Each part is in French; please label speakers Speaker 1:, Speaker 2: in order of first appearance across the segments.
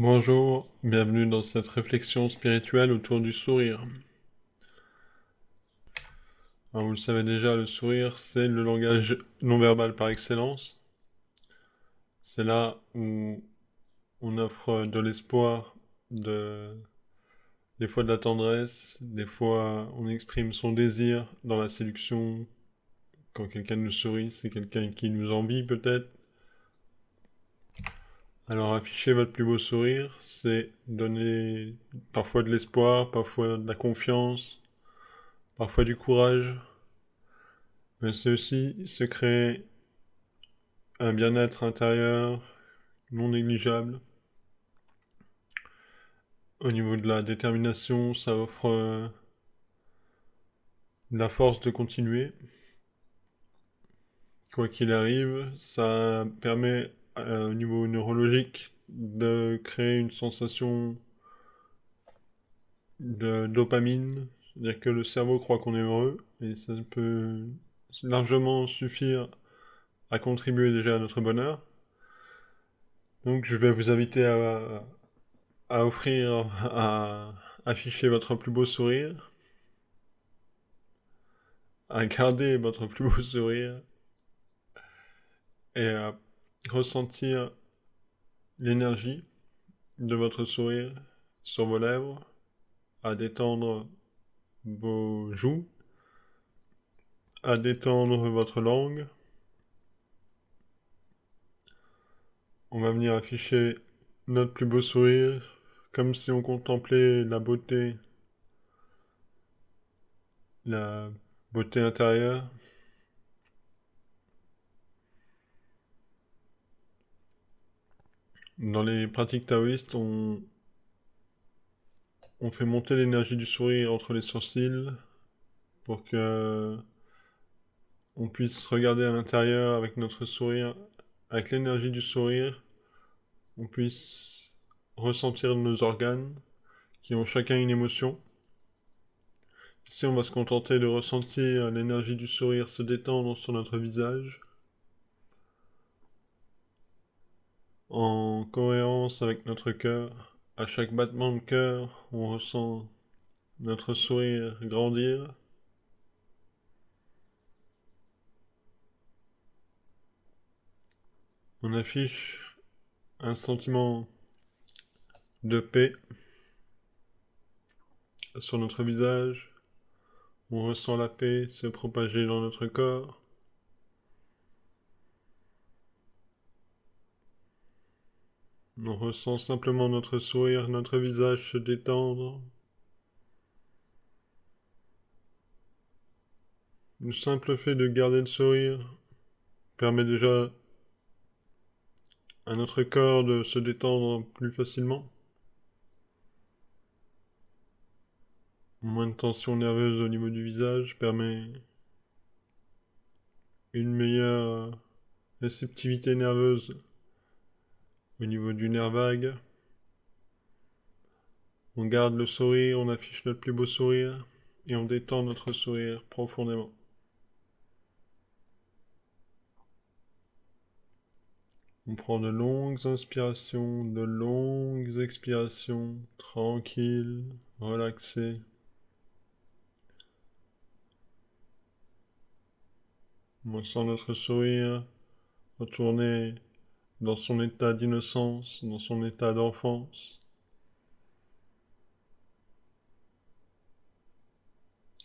Speaker 1: Bonjour, bienvenue dans cette réflexion spirituelle autour du sourire. Alors, vous le savez déjà, le sourire, c'est le langage non-verbal par excellence. C'est là où on offre de l'espoir, des fois de la tendresse, des fois on exprime son désir dans la séduction. Quand quelqu'un nous sourit, c'est quelqu'un qui nous envie peut-être. Alors afficher votre plus beau sourire, c'est donner parfois de l'espoir, parfois de la confiance, parfois du courage. Mais c'est aussi se créer un bien-être intérieur non négligeable. Au niveau de la détermination, ça offre la force de continuer. Quoi qu'il arrive, ça permet au niveau neurologique de créer une sensation de dopamine. C'est-à-dire que le cerveau croit qu'on est heureux et ça peut largement suffire à contribuer déjà à notre bonheur. Donc je vais vous inviter à offrir, à afficher votre plus beau sourire, à garder votre plus beau sourire et à ressentir l'énergie de votre sourire sur vos lèvres, à détendre vos joues, à détendre votre langue. On va venir afficher notre plus beau sourire comme si on contemplait la beauté intérieure. Dans les pratiques taoïstes, on fait monter l'énergie du sourire entre les sourcils pour que on puisse regarder à l'intérieur avec notre sourire, avec l'énergie du sourire, on puisse ressentir nos organes qui ont chacun une émotion. Ici, on va se contenter de ressentir l'énergie du sourire se détendre sur notre visage, en cohérence avec notre cœur. À chaque battement de cœur, on ressent notre sourire grandir. On affiche un sentiment de paix sur notre visage. On ressent la paix se propager dans notre corps. On ressent simplement notre sourire, notre visage se détendre. Le simple fait de garder le sourire permet déjà à notre corps de se détendre plus facilement. Moins de tension nerveuse au niveau du visage permet une meilleure réceptivité nerveuse au niveau du nerf vague. On garde le sourire, on affiche notre plus beau sourire et on détend notre sourire profondément. On prend de longues inspirations, de longues expirations, tranquilles, relaxées. On sent notre sourire retourner dans son état d'innocence, dans son état d'enfance.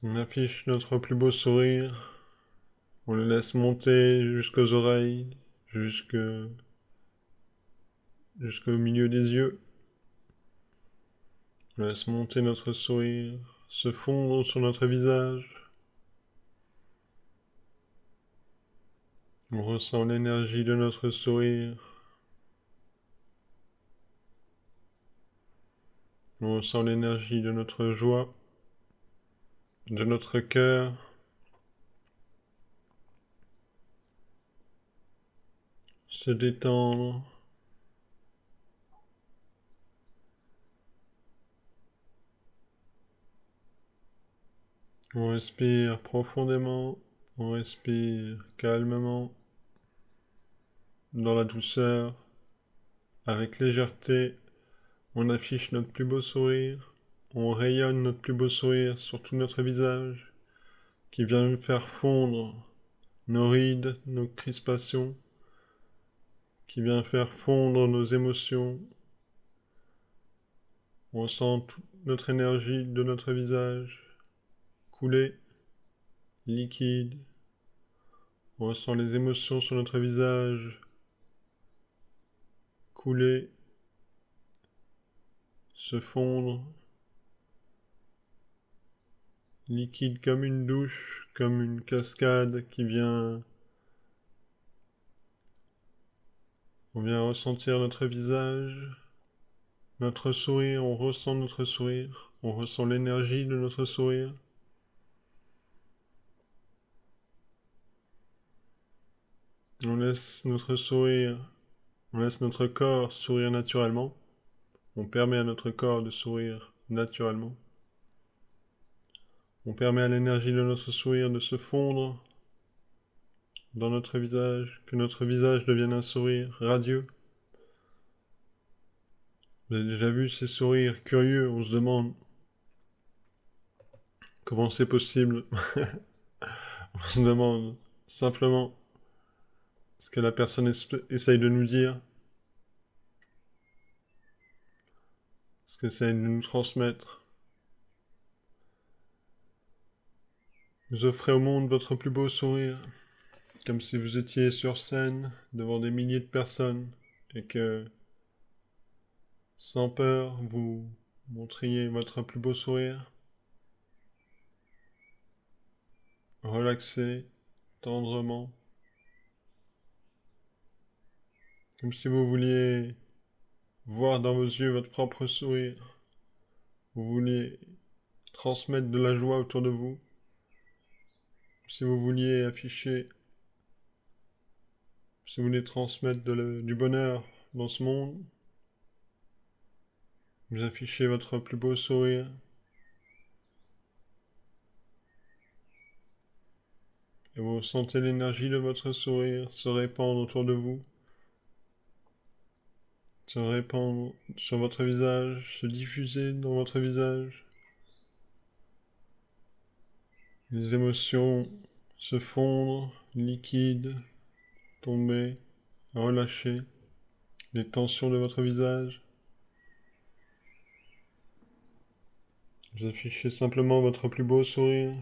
Speaker 1: On affiche notre plus beau sourire, on le laisse monter jusqu'aux oreilles, jusqu'au milieu des yeux. On laisse monter notre sourire, se fondre sur notre visage. On ressent l'énergie de notre sourire. On ressent l'énergie de notre joie, de notre cœur. Se détendre. On respire profondément, on respire calmement, dans la douceur, avec légèreté, On affiche notre plus beau sourire. On rayonne notre plus beau sourire sur tout notre visage, qui vient faire fondre nos rides, nos crispations, qui vient faire fondre nos émotions. On sent toute notre énergie de notre visage couler, liquide. On ressent les émotions sur notre visage couler, se fondre, liquide comme une douche, comme une cascade qui vient. On vient ressentir notre visage, notre sourire, on ressent notre sourire, on ressent l'énergie de notre sourire. On laisse notre sourire, on laisse notre corps sourire naturellement. On permet à notre corps de sourire naturellement. On permet à l'énergie de notre sourire de se fondre dans notre visage, que notre visage devienne un sourire radieux. Vous avez déjà vu ces sourires curieux, on se demande comment c'est possible. On se demande simplement ce que la personne essaye de nous dire, ce qu'elle essaye de nous transmettre. Vous offrez au monde votre plus beau sourire, comme si vous étiez sur scène devant des milliers de personnes et que, sans peur, vous montriez votre plus beau sourire, relaxé, tendrement, comme si vous vouliez voir dans vos yeux votre propre sourire, vous vouliez transmettre de la joie autour de vous, si vous vouliez afficher, si vous voulez transmettre du bonheur dans ce monde, vous affichez votre plus beau sourire. Et vous sentez l'énergie de votre sourire se répandre autour de vous, se répandre sur votre visage, se diffuser dans votre visage. Les émotions se fondre, liquides, tomber, relâcher les tensions de votre visage. Vous affichez simplement votre plus beau sourire.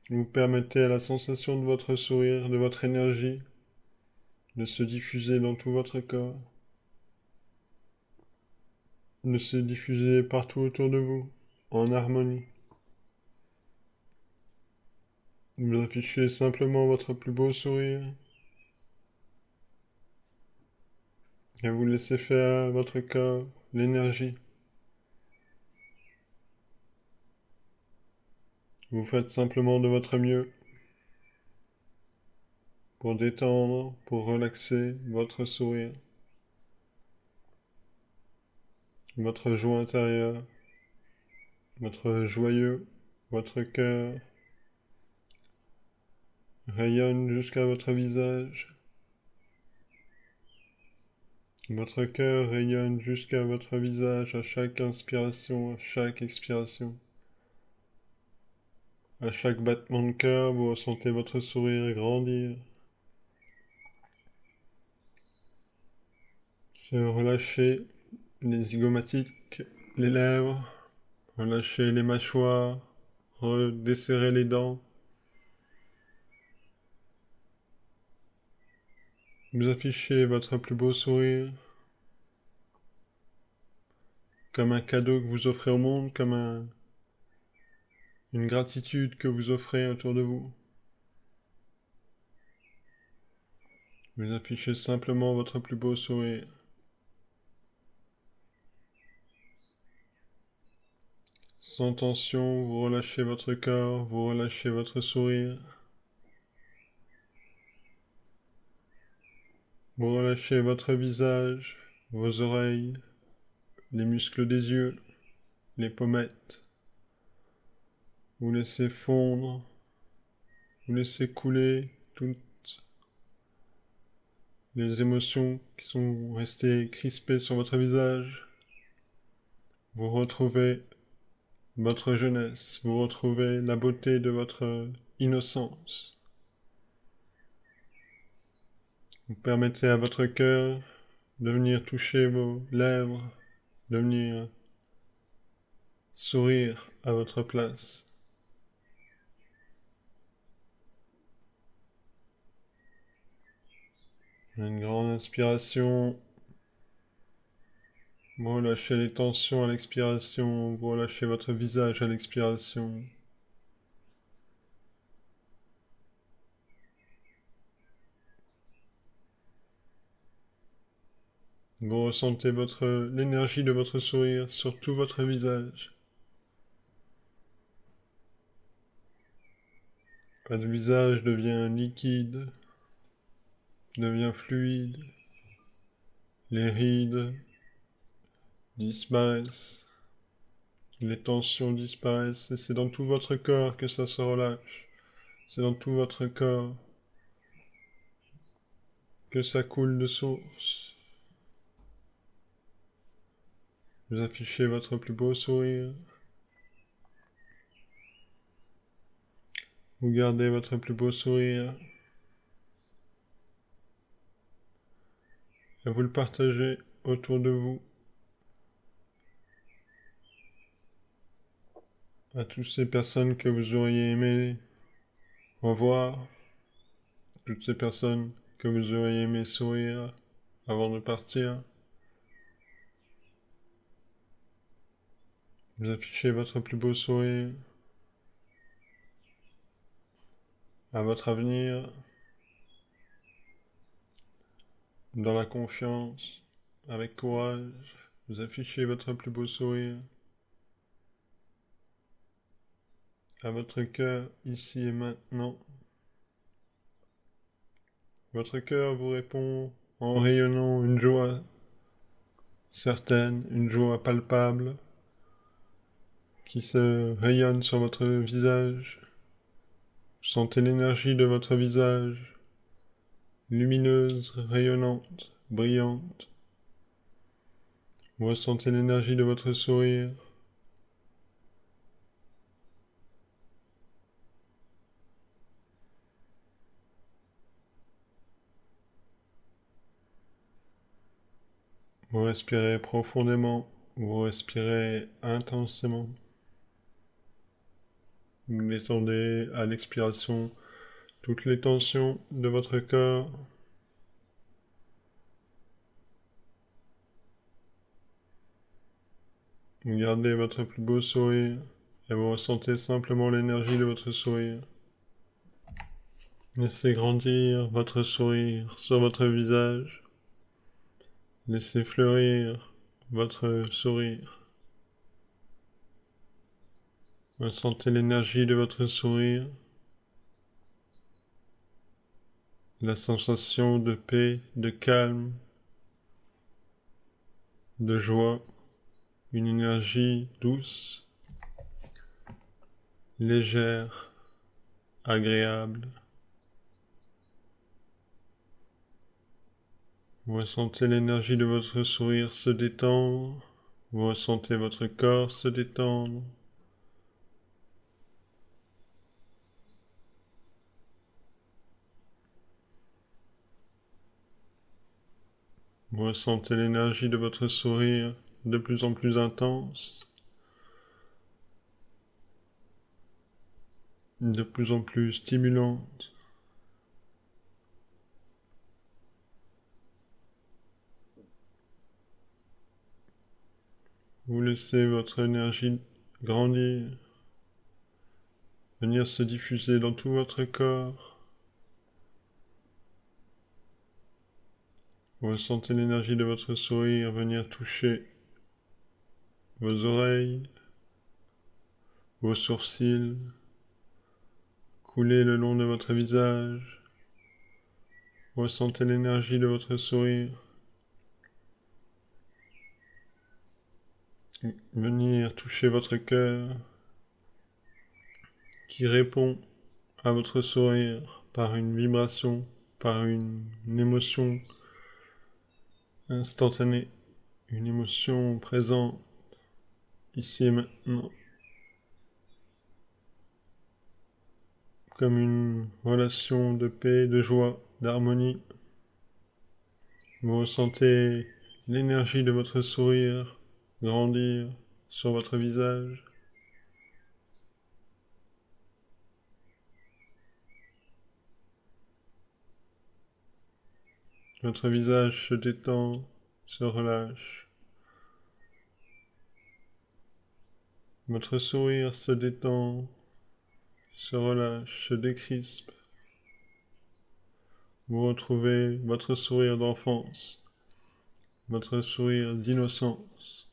Speaker 1: Vous permettez à la sensation de votre sourire, de votre énergie, de se diffuser dans tout votre corps, de se diffuser partout autour de vous, en harmonie. Vous affichez simplement votre plus beau sourire et vous laissez faire à votre corps l'énergie. Vous faites simplement de votre mieux pour détendre, pour relaxer votre sourire, votre joie intérieure, votre joyeux, votre cœur rayonne jusqu'à votre visage. Votre cœur rayonne jusqu'à votre visage à chaque inspiration, à chaque expiration. À chaque battement de cœur, vous ressentez votre sourire grandir. Se relâcher les zygomatiques, les lèvres, relâcher les mâchoires, redesserrer les dents. Vous affichez votre plus beau sourire comme un cadeau que vous offrez au monde, comme une gratitude que vous offrez autour de vous. Vous affichez simplement votre plus beau sourire. Sans tension, vous relâchez votre corps, vous relâchez votre sourire. Vous relâchez votre visage, vos oreilles, les muscles des yeux, les pommettes. Vous laissez fondre, vous laissez couler toutes les émotions qui sont restées crispées sur votre visage. Vous retrouvez votre jeunesse, vous retrouvez la beauté de votre innocence. Vous permettez à votre cœur de venir toucher vos lèvres, de venir sourire à votre place. Une grande inspiration. Vous relâchez les tensions à l'expiration. Vous relâchez votre visage à l'expiration. Vous ressentez l'énergie de votre sourire sur tout votre visage. Votre visage devient liquide, devient fluide. Les rides disparaissent. Les tensions disparaissent et c'est dans tout votre corps que ça se relâche. C'est dans tout votre corps que ça coule de source. Vous affichez votre plus beau sourire. Vous gardez votre plus beau sourire. Et vous le partagez autour de vous. À toutes ces personnes que vous auriez aimé revoir. Toutes ces personnes que vous auriez aimé sourire avant de partir. Vous affichez votre plus beau sourire à votre avenir, dans la confiance, avec courage. Vous affichez votre plus beau sourire à votre cœur, ici et maintenant. Votre cœur vous répond en rayonnant une joie certaine, une joie palpable, qui se rayonne sur votre visage. Vous sentez l'énergie de votre visage, lumineuse, rayonnante, brillante. Vous ressentez l'énergie de votre sourire. Vous respirez profondément, vous respirez intensément. Vous détendez à l'expiration toutes les tensions de votre corps. Vous gardez votre plus beau sourire et vous ressentez simplement l'énergie de votre sourire. Laissez grandir votre sourire sur votre visage. Laissez fleurir votre sourire. Ressentez l'énergie de votre sourire. La sensation de paix, de calme, de joie. Une énergie douce, légère, agréable. Vous ressentez l'énergie de votre sourire se détendre. Vous ressentez votre corps se détendre. Vous ressentez l'énergie de votre sourire de plus en plus intense, de plus en plus stimulante. Vous laissez votre énergie grandir, venir se diffuser dans tout votre corps. Vous ressentez l'énergie de votre sourire venir toucher vos oreilles, vos sourcils, couler le long de votre visage. Vous ressentez l'énergie de votre sourire venir toucher votre cœur qui répond à votre sourire par une vibration, par une émotion instantanée, une émotion présente. ici et maintenant, comme une relation de paix, de joie, d'harmonie. Vous ressentez l'énergie de votre sourire grandir sur votre visage. Votre visage se détend, se relâche. Votre sourire se détend, se relâche, se décrispe. Vous retrouvez votre sourire d'enfance, votre sourire d'innocence.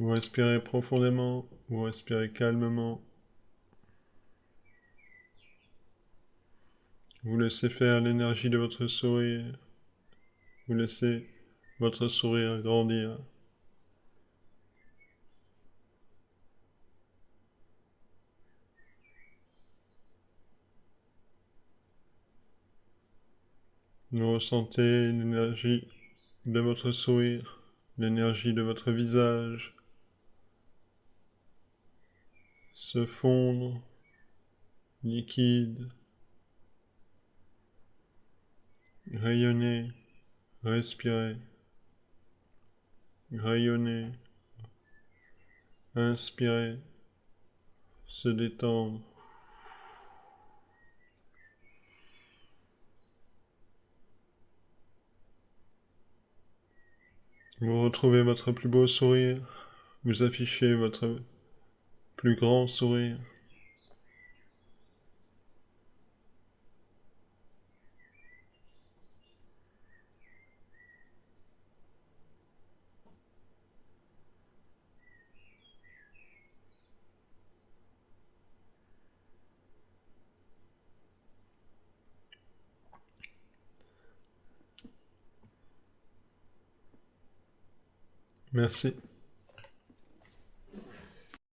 Speaker 1: Vous respirez profondément, vous respirez calmement. Vous laissez faire l'énergie de votre sourire. Vous laissez votre sourire grandir. Vous ressentez l'énergie de votre sourire, l'énergie de votre visage se fondre, liquide, rayonner, respirer, rayonner, inspirer, se détendre. Vous retrouvez votre plus beau sourire, vous affichez votre plus grand sourire. Merci.